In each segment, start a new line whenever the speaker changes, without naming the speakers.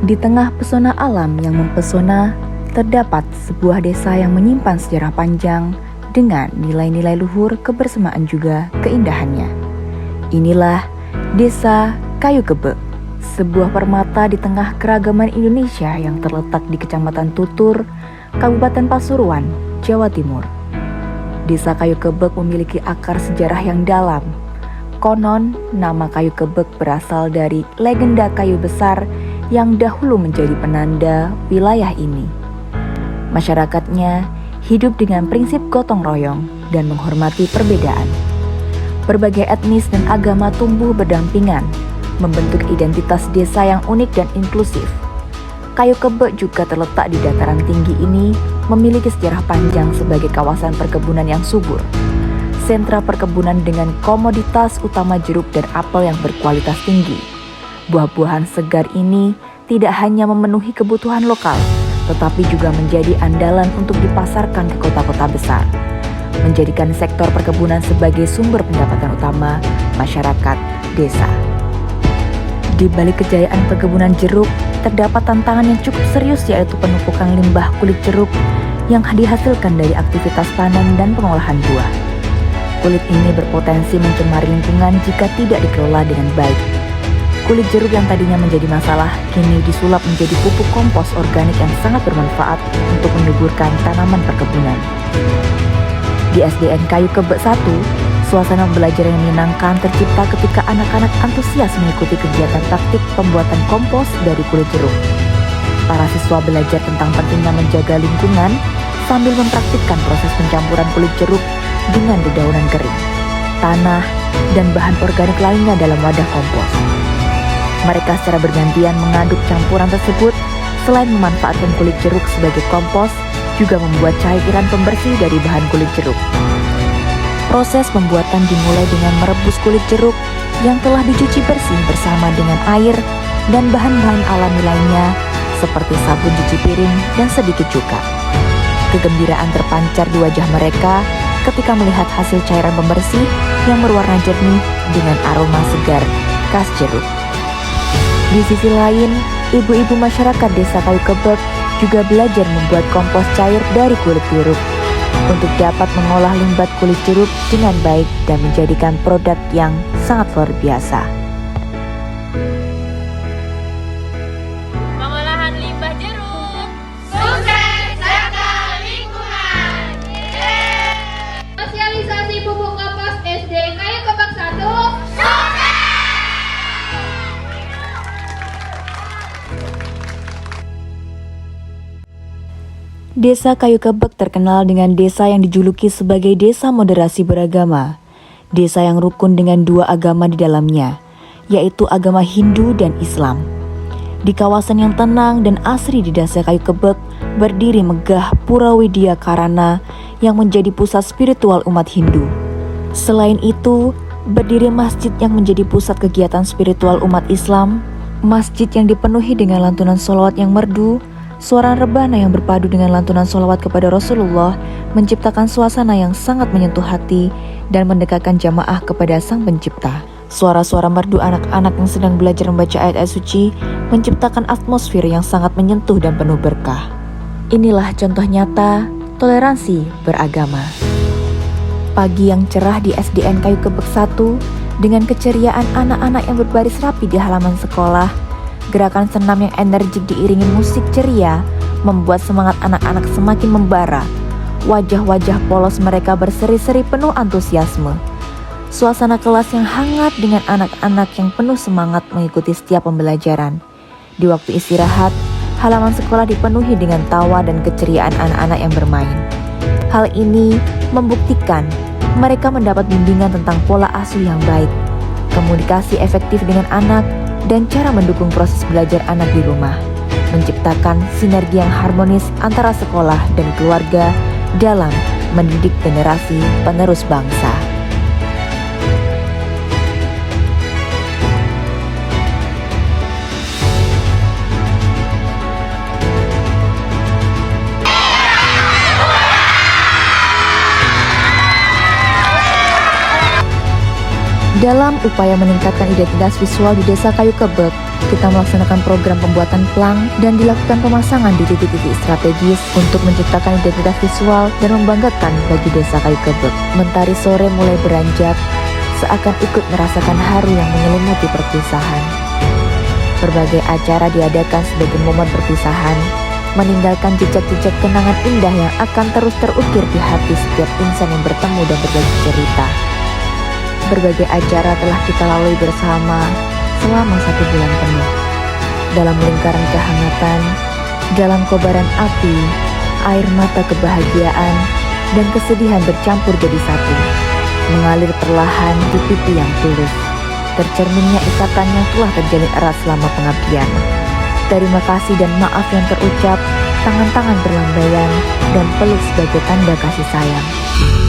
Di tengah pesona alam yang mempesona, terdapat sebuah desa yang menyimpan sejarah panjang dengan nilai-nilai luhur kebersamaan juga keindahannya. Inilah Desa Kayu Kebek, sebuah permata di tengah keragaman Indonesia yang terletak di Kecamatan Tutur, Kabupaten Pasuruan, Jawa Timur. Desa Kayu Kebek memiliki akar sejarah yang dalam. Konon, nama Kayu Kebek berasal dari legenda kayu besar yang dahulu menjadi penanda wilayah ini. Masyarakatnya hidup dengan prinsip gotong royong dan menghormati perbedaan. Berbagai etnis dan agama tumbuh berdampingan, membentuk identitas desa yang unik dan inklusif. Kayu Kebek juga terletak di dataran tinggi ini, memiliki sejarah panjang sebagai kawasan perkebunan yang subur. Sentra perkebunan dengan komoditas utama jeruk dan apel yang berkualitas tinggi. Buah-buahan segar ini tidak hanya memenuhi kebutuhan lokal, tetapi juga menjadi andalan untuk dipasarkan ke kota-kota besar, menjadikan sektor perkebunan sebagai sumber pendapatan utama masyarakat desa. Di balik kejayaan perkebunan jeruk, terdapat tantangan yang cukup serius, yaitu penumpukan limbah kulit jeruk yang dihasilkan dari aktivitas panen dan pengolahan buah. Kulit ini berpotensi mencemari lingkungan jika tidak dikelola dengan baik. Kulit jeruk yang tadinya menjadi masalah, kini disulap menjadi pupuk kompos organik yang sangat bermanfaat untuk menyuburkan tanaman perkebunan. Di SDN Kayu Kebek 1, suasana belajar yang menyenangkan tercipta ketika anak-anak antusias mengikuti kegiatan praktik pembuatan kompos dari kulit jeruk. Para siswa belajar tentang pentingnya menjaga lingkungan sambil mempraktikkan proses pencampuran kulit jeruk dengan dedaunan kering, tanah, dan bahan organik lainnya dalam wadah kompos. Mereka secara bergantian mengaduk campuran tersebut. Selain memanfaatkan kulit jeruk sebagai kompos, juga membuat cairan pembersih dari bahan kulit jeruk. Proses pembuatan dimulai dengan merebus kulit jeruk yang telah dicuci bersih bersama dengan air dan bahan-bahan alami lainnya seperti sabun cuci piring dan sedikit cuka. Kegembiraan terpancar di wajah mereka ketika melihat hasil cairan pembersih yang berwarna jernih dengan aroma segar khas jeruk. Di sisi lain, ibu-ibu masyarakat Desa Kayu Kebek juga belajar membuat kompos cair dari kulit jeruk untuk dapat mengolah limbah kulit jeruk dengan baik dan menjadikan produk yang sangat luar biasa.
Pengolahan limbah jeruk, sukses jaga lingkungan. Sosialisasi pupuk kompos SD Kayu Kebek 1, sukses.
Desa Kayu Kebek terkenal dengan desa yang dijuluki sebagai desa moderasi beragama. Desa yang rukun dengan dua agama di dalamnya, yaitu agama Hindu dan Islam. Di kawasan yang tenang dan asri di Desa Kayu Kebek, berdiri megah Pura Widya Karana yang menjadi pusat spiritual umat Hindu. Selain itu, berdiri masjid yang menjadi pusat kegiatan spiritual umat Islam, masjid yang dipenuhi dengan lantunan sholawat yang merdu. Suara rebana yang berpadu dengan lantunan sholawat kepada Rasulullah menciptakan suasana yang sangat menyentuh hati dan mendekatkan jamaah kepada Sang Pencipta. Suara-suara merdu anak-anak yang sedang belajar membaca ayat-ayat suci menciptakan atmosfer yang sangat menyentuh dan penuh berkah. Inilah contoh nyata toleransi beragama. Pagi yang cerah di SDN Kayu Kebek 1 dengan keceriaan anak-anak yang berbaris rapi di halaman sekolah. Gerakan senam yang energik diiringi musik ceria membuat semangat anak-anak semakin membara. Wajah-wajah polos mereka berseri-seri penuh antusiasme. Suasana kelas yang hangat dengan anak-anak yang penuh semangat mengikuti setiap pembelajaran. Di waktu istirahat, halaman sekolah dipenuhi dengan tawa dan keceriaan anak-anak yang bermain. Hal ini membuktikan mereka mendapat bimbingan tentang pola asuh yang baik, komunikasi efektif dengan anak, dan cara mendukung proses belajar anak di rumah, menciptakan sinergi yang harmonis antara sekolah dan keluarga dalam mendidik generasi penerus bangsa. Dalam upaya meningkatkan identitas visual di Desa Kayu Kebek, kita melaksanakan program pembuatan plang dan dilakukan pemasangan di titik-titik strategis untuk menciptakan identitas visual dan membanggakan bagi Desa Kayu Kebek. Mentari sore mulai beranjak, seakan ikut merasakan haru yang menyelimuti perpisahan. Berbagai acara diadakan sebagai momen perpisahan, meninggalkan jejak-jejak kenangan indah yang akan terus terukir di hati setiap insan yang bertemu dan berbagi cerita. Berbagai acara telah kita lalui bersama selama 1 bulan penuh. Dalam lingkaran kehangatan, dalam kobaran api, air mata kebahagiaan dan kesedihan bercampur jadi satu, mengalir perlahan di pipi yang tulus. Tercerminnya ikatan yang telah terjalin erat selama pengabdian. Terima kasih dan maaf yang terucap, tangan-tangan berlambaian dan peluk sebagai tanda kasih sayang.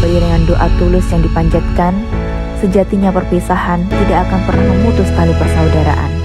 Beriringan doa tulus yang dipanjatkan, sejatinya perpisahan tidak akan pernah memutus tali persaudaraan.